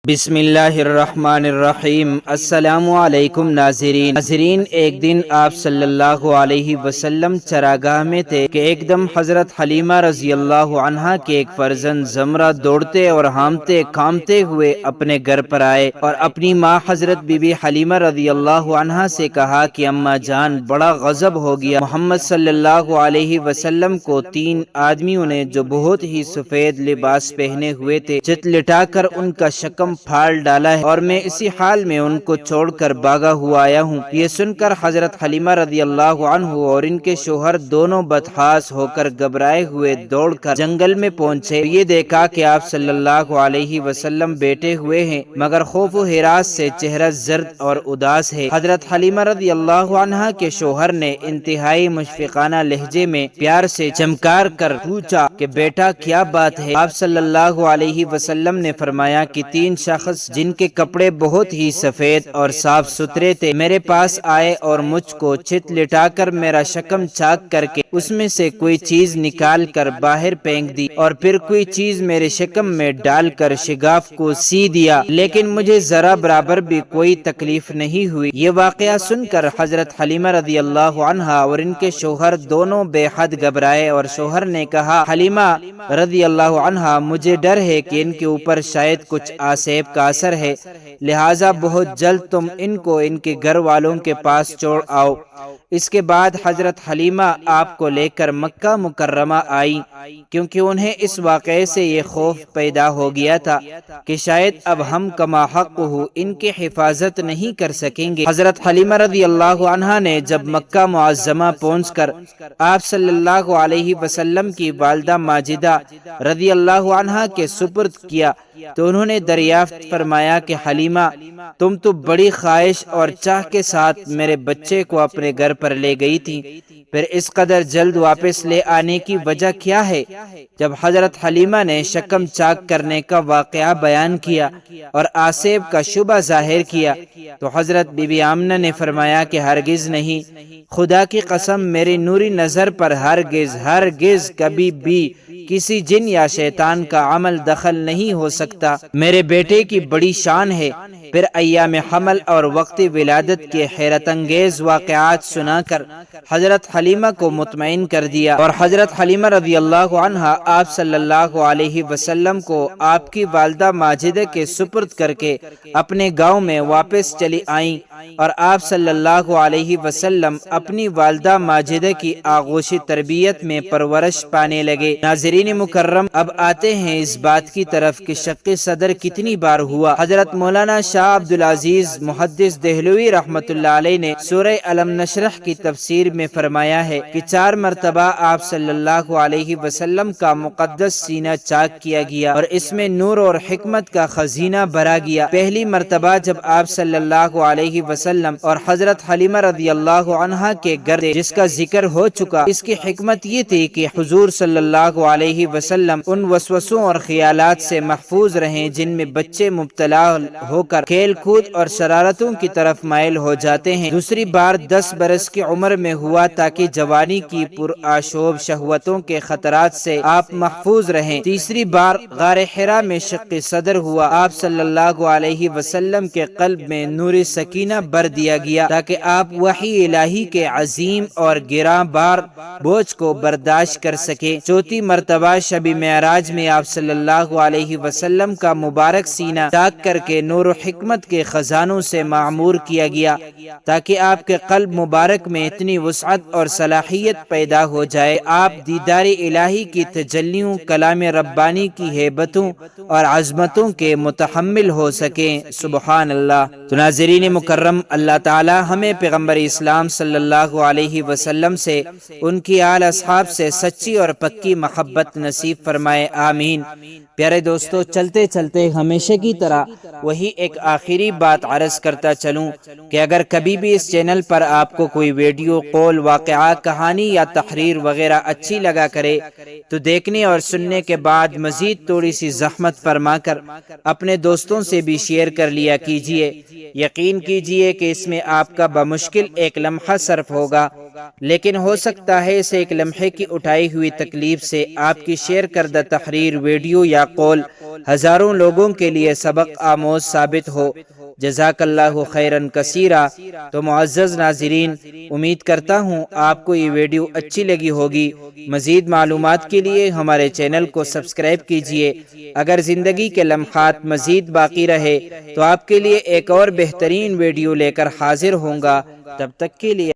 بسم اللہ الرحمن الرحیم۔ السلام علیکم ناظرین، ایک دن آپ صلی اللہ علیہ وسلم چراگاہ میں تھے کہ ایک دم حضرت حلیمہ رضی اللہ عنہا کے ایک فرزند زمرہ دوڑتے اور ہامتے کامتے ہوئے اپنے گھر پر آئے اور اپنی ماں حضرت بی بی حلیمہ رضی اللہ عنہا سے کہا کہ اماں جان، بڑا غضب ہو گیا، محمد صلی اللہ علیہ وسلم کو 3 آدمیوں نے جو بہت ہی سفید لباس پہنے ہوئے تھے چت لٹا کر ان کا شکم پھاڑ ڈالا ہے اور میں اسی حال میں ان کو چھوڑ کر بھاگا ہوا آیا ہوں۔ یہ سن کر حضرت حلیمہ رضی اللہ عنہ اور ان کے شوہر دونوں بدحواس ہو کر گھبرائے ہوئے دوڑ کر جنگل میں پہنچے۔ یہ دیکھا کہ آپ صلی اللہ علیہ وسلم بیٹھے ہوئے ہیں مگر خوف و ہراس سے چہرہ زرد اور اداس ہے۔ حضرت حلیمہ رضی اللہ عنہا کے شوہر نے انتہائی مشفقانہ لہجے میں پیار سے چمکار کر پوچھا کہ بیٹا کیا بات ہے؟ آپ صلی اللہ علیہ وسلم نے فرمایا کہ 3 شخص جن کے کپڑے بہت ہی سفید اور صاف ستھرے تھے میرے پاس آئے اور مجھ کو چت لٹا کر میرا شکم چاک کر کے اس میں سے کوئی چیز نکال کر باہر پھینک دی اور پھر کوئی چیز میرے شکم میں ڈال کر شگاف کو سی دیا، لیکن مجھے ذرا برابر بھی کوئی تکلیف نہیں ہوئی۔ یہ واقعہ سن کر حضرت حلیمہ رضی اللہ عنہا اور ان کے شوہر دونوں بے حد گھبرائے اور شوہر نے کہا، حلیمہ رضی اللہ عنہا، مجھے ڈر ہے کہ ان کے اوپر شاید کچھ آسیب کا اثر ہے، لہٰذا بہت جلد تم ان کو ان کے گھر والوں کے پاس چھوڑ آؤ۔ اس کے بعد حضرت حلیمہ آپ کو لے کر مکہ مکرمہ آئی، کیونکہ انہیں اس واقعے سے یہ خوف پیدا ہو گیا تھا کہ شاید اب ہم کما حق ہو ان کی حفاظت نہیں کر سکیں گے۔ حضرت حلیمہ رضی اللہ عنہا نے جب مکہ معظمہ پہنچ کر آپ صلی اللہ علیہ وسلم کی والدہ ماجدہ رضی اللہ عنہا کے سپرد کیا تو انہوں نے دریافت فرمایا کہ حلیمہ، تم تو بڑی خواہش اور چاہ کے ساتھ میرے بچے کو اپنے گھر پر لے گئی تھی، پھر اس قدر جلد واپس لے آنے کی وجہ کیا ہے؟ جب حضرت حلیمہ نے شکم چاک کرنے کا واقعہ بیان کیا اور آسیب کا شبہ ظاہر کیا تو حضرت بی بی آمنہ نے فرمایا کہ ہرگز نہیں، خدا کی قسم میری نوری نظر پر ہرگز کبھی بھی کسی جن یا شیطان کا عمل دخل نہیں ہو سکتا۔ میرے بیٹے کی بڑی شان ہے۔ پھر ایام حمل اور وقت ولادت کے حیرت انگیز واقعات سنا کر حضرت حلیمہ کو مطمئن کر دیا اور حضرت حلیمہ رضی اللہ عنہا آپ صلی اللہ علیہ وسلم کو آپ کی والدہ ماجدہ کے سپرد کر کے اپنے گاؤں میں واپس چلی آئیں اور آپ صلی اللہ علیہ وسلم اپنی والدہ ماجدہ کی آغوشی تربیت میں پرورش پانے لگے۔ ناظرین مکرم، اب آتے ہیں اس بات کی طرف کہ شق صدر کتنی بار ہوا۔ حضرت مولانا شاہ عبدالعزیز محدث دہلوی رحمۃ اللہ علیہ نے سورہ علم نشرح کی تفسیر میں فرمایا ہے کہ 4 مرتبہ آپ صلی اللہ علیہ وسلم کا مقدس سینہ چاک کیا گیا اور اس میں نور اور حکمت کا خزینہ بھرا گیا۔ پہلی مرتبہ جب آپ صلی اللہ علیہ وسلم اور حضرت حلیمہ رضی اللہ عنہا کے گھر جس کا ذکر ہو چکا، اس کی حکمت یہ تھی کہ حضور صلی اللہ علیہ وسلم ان وسوسوں اور خیالات سے محفوظ رہیں جن میں بچے مبتلا ہو کر کھیل کود اور شرارتوں کی طرف مائل ہو جاتے ہیں۔ دوسری بار 10 برس کی عمر میں ہوا تاکہ جوانی کی پرآشوب شہوتوں کے خطرات سے آپ محفوظ رہیں۔ تیسری بار غار حرا میں شق صدر ہوا، آپ صلی اللہ علیہ وسلم کے قلب میں نور سکینہ بھر دیا گیا تاکہ آپ وحی الہی کے عظیم اور گراں بار بوجھ کو برداشت کر سکیں۔ چوتھی مرتبہ شب معراج میں آپ صلی اللہ علیہ وسلم کا مبارک سینہ چاک کر کے نور و حکمت کے خزانوں سے معمور کیا گیا تاکہ آپ کے قلب مبارک میں اتنی وسعت اور صلاحیت پیدا ہو جائے آپ دیدار الہی کی تجلیوں، کلام ربانی کی ہیبتوں اور عظمتوں کے متحمل ہو سکیں۔ سبحان اللہ۔ تو ناظرین مکرم، اللہ تعالی ہمیں پیغمبر اسلام صلی اللہ علیہ وسلم سے، ان کی آل اصحاب سے سچی اور پکی محبت نصیب فرمائے، آمین۔ پیارے دوستو، چلتے چلتے ہمیشہ کی طرح وہی ایک آخری بات عرض کرتا چلوں کہ اگر کبھی بھی اس چینل پر آپ کو کوئی ویڈیو، قول، واقعہ، کہانی یا تحریر وغیرہ اچھی لگا کرے تو دیکھنے اور سننے کے بعد مزید تھوڑی سی زحمت فرما کر اپنے دوستوں سے بھی شیئر کر لیا کیجیے۔ یقین کیجیے کہ اس میں آپ کا بمشکل ایک لمحہ صرف ہوگا لیکن ہو سکتا ہے اسے ایک لمحے کی اٹھائی ہوئی تکلیف سے آپ کی شیئر کردہ تحریر، ویڈیو یا قول ہزاروں لوگوں کے لیے سبق آموز ثابت ہو۔ جزاک اللہ خیرن کثیرا۔ تو معزز ناظرین، امید کرتا ہوں آپ کو یہ ویڈیو اچھی لگی ہوگی۔ مزید معلومات کے لیے ہمارے چینل کو سبسکرائب کیجیے۔ اگر زندگی کے لمحات مزید باقی رہے تو آپ کے لیے ایک اور بہترین ویڈیو لے کر حاضر ہوں گا۔ تب تک کے لیے